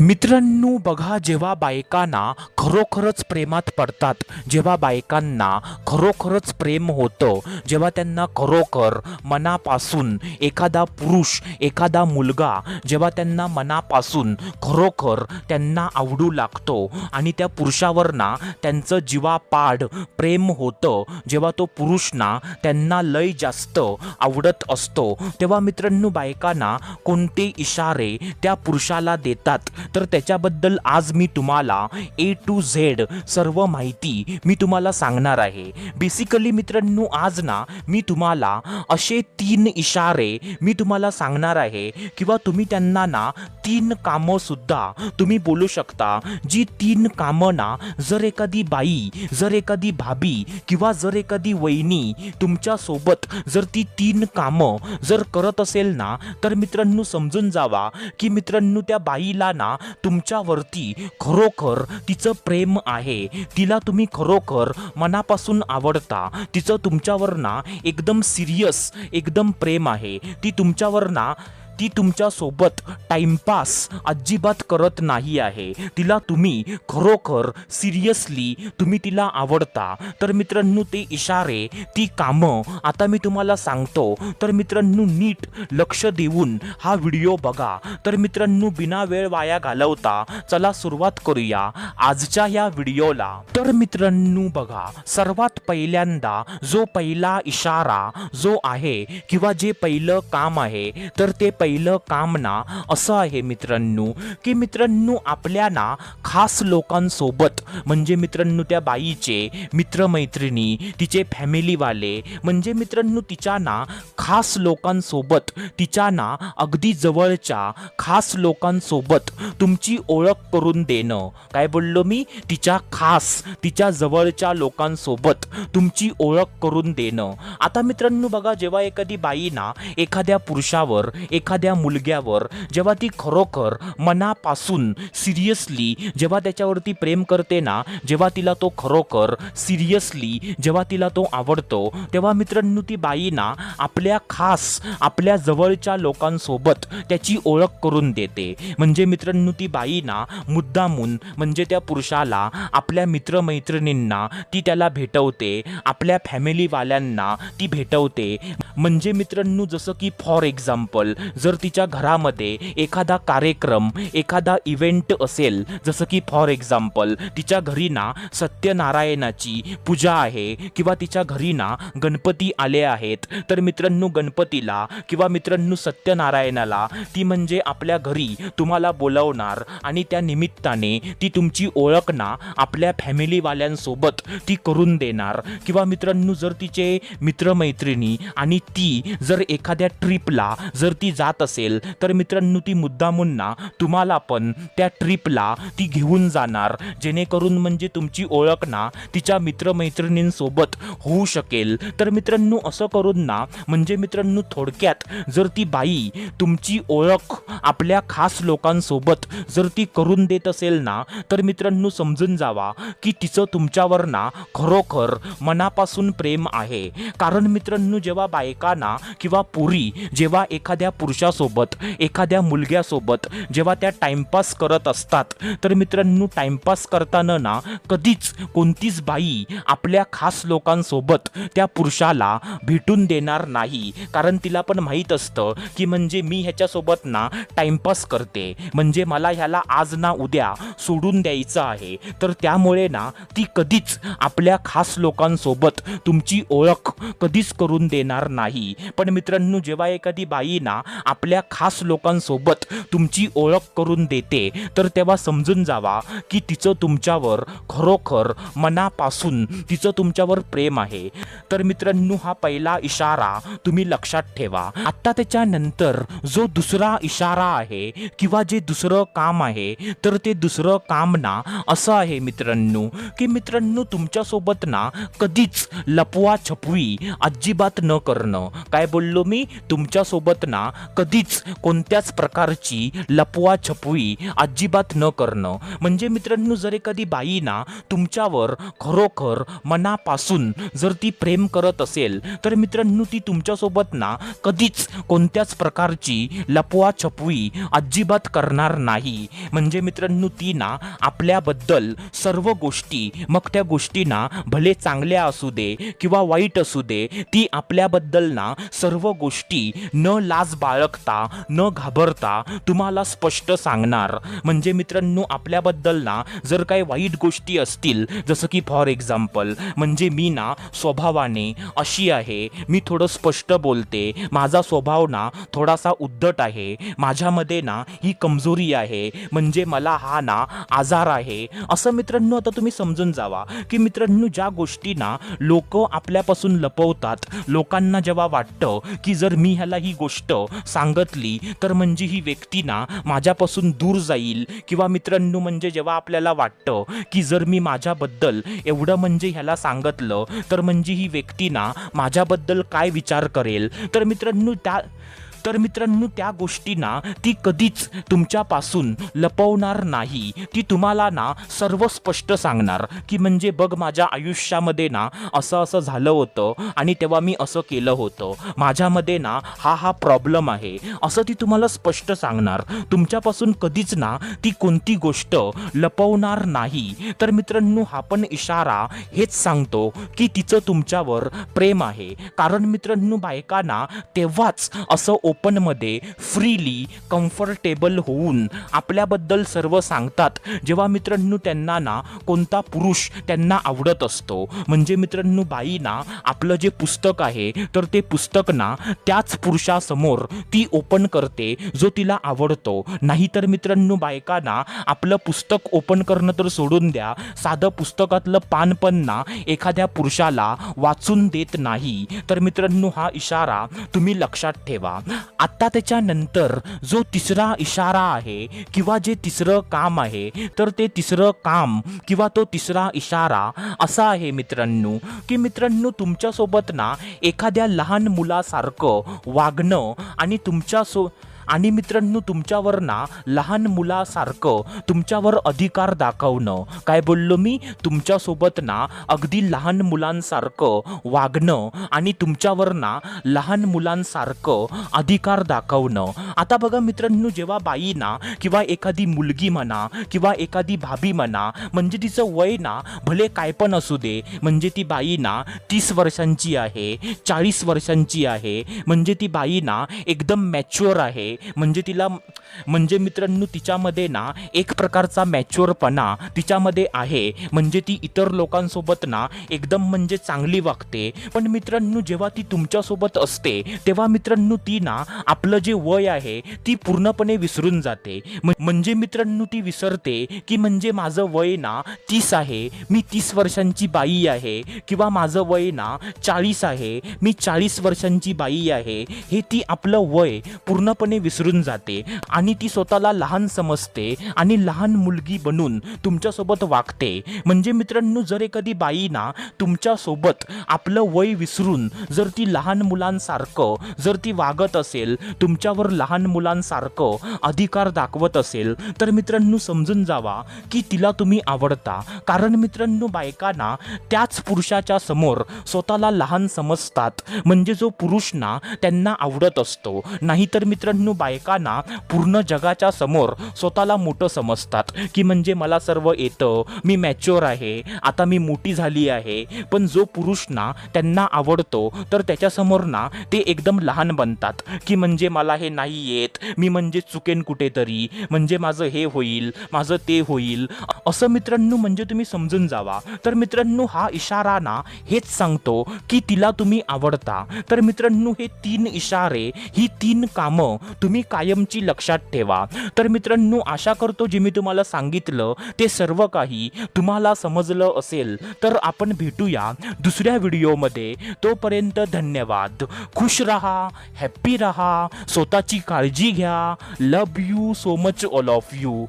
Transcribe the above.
मित्रांनो बघा, जेव्हा बायकांना खरोखरच प्रेमात पडतात, जेव्हा बायकांना खरोखरच प्रेम होतं, जेव्हा त्यांना खरोखर मनापासून एखादा पुरुष, एखादा मुलगा जेव्हा त्यांना मनापासून खरोखर त्यांना आवडू लागतो आणि त्या पुरुषावर ना त्यांचं जीवापाड प्रेम होतं, जेव्हा तो पुरुष ना त्यांना लय जास्त आवडत असतो, तेव्हा मित्रांनो बायकांना कोणते इशारे त्या पुरुषाला देतात तर त्याच्याबद्दल आज मी तुम्हाला A to Z सर्व माहिती मी तुम्हाला सांगणार आहे। बेसिकली मित्रांनो आज ना मी तुम्हाला असे 3 इशारे मी तुम्हाला सांगणार आहे किंवा तुम्ही त्यांना ना 3 कामं सुद्धा तुम्ही बोलू शकता, जी 3 कामं ना जर एखादी बाई, जर एखादी भाभी किंवा जर एखादी वहिनी तुमच्या सोबत जर ती 3 कामं जर करत असेल ना तर मित्रांनो समजून जावा की मित्रांनो त्या बाईला ना तुमच्यावरती खरोखर तिचं प्रेम आहे, तिला तुम्ही खरोखर मनापासून आवडता, तिचं तुमच्यावर ना एकदम सिरियस एकदम प्रेम आहे, ती तुमच्यावर ना ती तुमच्या सोबत टाइमपास अजिबात करत नाही आहे, तिला तुम्ही खरोखर सिरियसली तुम्ही तिला आवडता। तर मित्रांनो ते इशारे, ती कामं आता मी तुम्हाला सांगतो, तर मित्रांनो नीट लक्ष देऊन हा व्हिडिओ बघा। तर मित्रांनो बिना वेळ वाया घालवता चला सुरुवात करूया आजच्या या व्हिडिओला। तर मित्रांनो बघा, सर्वात पहिल्यांदा जो पहिला इशारा जो आहे किंवा जे पहिलं काम आहे तर ते पहिलं काम ना असं आहे मित्रांनो की मित्रांनो आपल्या ना खास लोकांसोबत, म्हणजे मित्रांनो त्या बाईचे मित्रमैत्रिणी, तिचे फॅमिलीवाले, म्हणजे मित्रांनो तिच्या ना खास लोकांसोबत, तिच्या ना अगदी जवळच्या खास लोकांसोबत तुमची ओळख करून देणं। काय बोललो मी? तिच्या जवळच्या लोकांसोबत तुमची ओळख करून देणं। आता मित्रांनो बघा, जेव्हा एखादी बाई ना एखाद्या पुरुषावर, एखाद्या मुलग्यावर जेव्हा ती खरोखर मनापासून सिरियसली जेव्हा त्याच्यावरती प्रेम करते ना, जेव्हा तिला तो खरोखर सिरियसली जेव्हा तिला तो आवडतो, तेव्हा मित्रांनो ती बाई ना आपल्या खास, आपल्या जवळच्या लोकांसोबत त्याची ओळख करून देते। म्हणजे मित्रांनो ती बाई ना मुद्दामून, म्हणजे त्या पुरुषाला आपल्या मित्रमैत्रिणींना ती त्याला भेटवते, आपल्या फॅमिलीवाल्यांना ती भेटवते। म्हणजे मित्रांनो जसं की फॉर एक्झाम्पल जर तिच्या घरामध्ये एखादा कार्यक्रम, एखादा इव्हेंट असेल, जसं की फॉर एक्झाम्पल तिच्या घरी ना सत्यनारायणाची पूजा आहे किंवा तिच्या घरी ना गणपती आले आहेत, तर मित्रांनो गणपतीला किंवा मित्रांनो सत्यनारायणाला ती म्हणजे आपल्या घरी तुम्हाला बोलवणार आणि त्या निमित्ताने ती तुमची ओळख ना आपल्या फॅमिलीवाल्यांसोबत ती करून देणार। किंवा मित्रांनो जर तिचे मित्रमैत्रिणी आणि ती जर एखाद्या ट्रिपला जर ती जात असेल तर मित्रांनो ती मुद्दामून ना तुम्हाला पण त्या ट्रिपला ती घेऊन जाणार, जेणेकरून म्हणजे तुमची ओळख ना तिच्या मित्रमैत्रिणींसोबत होऊ शकेल। तर मित्रांनो असं करून ना म्हणजे मित्रांनो थोडक्यात जर ती बाई तुमची ओळख आपल्या खास लोकांसोबत जर ती करून देत असेल ना तर मित्रांनो समजून जावा की तिचं तुमच्यावर ना खरोखर मनापासून प्रेम आहे। कारण मित्रांनो जेव्हा बायकांना किंवा पुरी जेव्हा एखाद्या पुरुषासोबत, एखाद्या मुलग्यासोबत जेव्हा त्या टाइमपास करत असतात, तर मित्रांनो टाइमपास करताना ना कधीच कोणतीच बाई आपल्या खास लोकांसोबत त्या पुरुषाला भेटून देणार नाही। कारण तिला पण माहीत असतं की म्हणजे मी ह्याच्यासोबत ना टाइमपास करते, म्हणजे मला ह्याला आज ना उद्या सोडून द्यायचं आहे, तर त्यामुळे ना ती कधीच आपल्या खास लोकांसोबत तुमची ओळख कधीच करून देणार नाही। पण मित्रांनो जेव्हा एखादी बाई ना आपल्या खास लोकांसोबत तुमची ओळख करून देते तर तेव्हा समजून जावा की तिचं तुमच्यावर खरोखर मनापासून तिचं तुमच्यावर प्रेम आहे। तर मित्रांनो हा पहिला इशारा तुम्ही लक्षात ठेवा। आता त्याच्यानंतर जो दुसरा इशारा आहे किंवा जे दुसरं काम आहे तर ते दुसरं काम ना असं आहे मित्रांनो की मित्रांनो तुमच्यासोबत ना कधीच लपवा छपवी अजिबात न करणं। काय बोललो मी? तुमच्यासोबत ना कधीच कोणत्याच प्रकारची लपवाछपवी अजिबात न करणं. म्हणजे मित्रांनो, जर एखादी बाई ना तुमच्यावर खरोखर मनापासून जर ती प्रेम करत असेल तर मित्रांनो ती तुमच्यासोबत ना कधीच कोणत्याच प्रकारची लपवाछपवी अजिबात करणार नाही. म्हणजे मित्रांनो ती ना आपल्याबद्दल सर्व गोष्टी, मग त्या गोष्टी ना भले चांगल्या असू दे किंवा वाईट असू दे, ती आपल्याबद्दल ना सर्व गोष्टी न लाज बाळगता न घाबरता तुम्हाला स्पष्ट सांगणार. म्हणजे मित्रांनो आपल्याबद्दल ना जर काही वाईट गोष्टी असतील, जसं की फॉर एक्झाम्पल म्हणजे मी ना स्वभावाने अशी आहे, मी थोडं स्पष्ट बोलते, माझा स्वभाव ना थोडासा उद्धट आहे, माझ्यामध्ये ना ही कमजोरी आहे, म्हणजे मला हा ना आजार आहे, असं मित्रांनो आता तुम्ही समजून जावा की मित्रांनो ज्या गोष्टी ना लोक आपल्यापासून लपवतात, लोकांना जेव्हा वाटतं की जर मी ह्याला ही गोष्ट सांगितली तर म्हणजे ही व्यक्ती ना माझ्यापासून दूर जाईल, किंवा मित्रांनो म्हणजे जेव्हा आपल्याला वाटतं की जर मी माझ्याबद्दल एवढं म्हणजे ह्याला सांगितलं तर म्हणजे ही व्यक्ती ना माझ्याबद्दल काय विचार करेल, तर मित्रांनो त्या गोष्टी ना ती कधीच तुमच्यापासून लपवणार नाही. ती तुम्हाला ना सर्व स्पष्ट सांगणार की म्हणजे बघ माझ्या आयुष्यामध्ये ना असं असं झालं होतं आणि तेव्हा मी असं केलं होतं, माझ्यामध्ये ना हा प्रॉब्लेम आहे, असं ती तुम्हाला स्पष्ट सांगणार. तुमच्यापासून कधीच ना ती कोणती गोष्ट लपवणार नाही. तर मित्रांनो हा पण इशारा हेच सांगतो की तिचं तुमच्यावर प्रेम आहे. कारण मित्रांनो बायकांना तेव्हाच असं ओपनमध्ये फ्रीली कम्फर्टेबल होऊन आपल्याबद्दल सर्व सांगतात जेव्हा मित्रांनो त्यांना ना कोणता पुरुष त्यांना आवडत असतो. म्हणजे मित्रांनो बाई ना आपलं जे पुस्तक आहे तर ते पुस्तक ना त्याच पुरुषासमोर ती ओपन करते जो तिला आवडतो. नाहीतर मित्रांनो बायकांना आपलं पुस्तक ओपन करणं तर सोडून द्या, साधं पुस्तकातलं पान पण ना एखाद्या पुरुषाला वाचून देत नाही. तर मित्रांनो हा इशारा तुम्ही लक्षात ठेवा. आता त्याच्यानंतर जो तिसरा इशारा आहे किंवा जे तिसरं काम आहे तर ते तिसरं काम किंवा तो तिसरा इशारा असा आहे मित्रांनो की मित्रांनो तुमच्यासोबत ना एखाद्या लहान मुलासारखं वागणं आणि मित्रांनो तुमच्यावर ना लहान मुलासारखं तुमच्यावर अधिकार दाखवणं. काय बोललो मी? तुमच्यासोबत ना अगदी लहान मुलांसारखं वागणं आणि तुमच्यावर ना लहान मुलांसारखं अधिकार दाखवणं. आता बघा मित्रांनो जेव्हा बाई ना किंवा एखादी मुलगी म्हणा किंवा एखादी भाभी म्हणा, म्हणजे तिचं वय ना भले काय पण असू दे, म्हणजे ती बाई ना 30 वर्षांची आहे, 40 वर्षांची आहे, म्हणजे ती बाई ना एकदम मॅच्युअर आहे, म्हणजे मित्रांनो तिच्यामध्ये ना एक प्रकारचा मॅच्युअरपणा तिच्यामध्ये आहे, म्हणजे ती इतर लोकांसोबत ना एकदम म्हणजे चांगली वागते. पण मित्रांनो जेव्हा ती तुमच्यासोबत असते तेव्हा मित्रांनो ती ना आपलं जे वय आहे ती पूर्णपणे विसरून जाते. म्हणजे मित्रांनो ती विसरते की म्हणजे माझं वय ना 30 आहे, मी 30 वर्षांची बाई आहे, किंवा माझं वय ना 40 आहे, मी 40 वर्षांची बाई आहे, हे ती आपलं वय पूर्णपणे विसरून जाते आणि ती स्वतःला लहान समजते आणि लहान मुलगी बनून तुमच्यासोबत वागते. म्हणजे मित्रांनो जर एखादी बाई ना तुमच्यासोबत आपलं वय विसरून जर ती लहान मुलांसारखं जर ती वागत असेल, तुमच्यावर लहान मुलांसारखं अधिकार दाखवत असेल, तर मित्रांनो समजून जावा की तिला तुम्ही आवडता. कारण मित्रांनो बायकांना त्याच पुरुषाच्या समोर स्वतःला लहान समजतात, म्हणजे जो पुरुष ना त्यांना आवडत असतो. नाहीतर मित्रांनो बायकांना पूर्ण जगाच्या समोर स्वतःला मोठं समजतात की म्हणजे मला सर्व येतं, मी मॅच्युअर आहे, आता मी मोठी झाली आहे. पण जो पुरुष ना त्यांना आवडतो तर त्याच्यासमोर ना ते एकदम लहान बनतात की म्हणजे मला हे नाही येत, मी म्हणजे चुकेन कुठेतरी, म्हणजे माझं हे होईल, माझं ते होईल, असं मित्रांनो म्हणजे तुम्ही समजून जावा. तर मित्रांनो हा इशारा ना हेच सांगतो की तिला तुम्ही आवडता. तर मित्रांनो हे 3 इशारे, ही 3 कामं तुम्ही कायमची लक्षात ठेवा. तर मित्रांनो आशा करतो जे मी तुम्हाला सांगितलं ते सर्व काही तुम्हाला समजलं असेल. तर आपण भेटूया दुसऱ्या व्हिडिओमध्ये. तोपर्यंत धन्यवाद. खुश रहा, हॅप्पी रहा, स्वतःची काळजी घ्या. Love you so much all of you.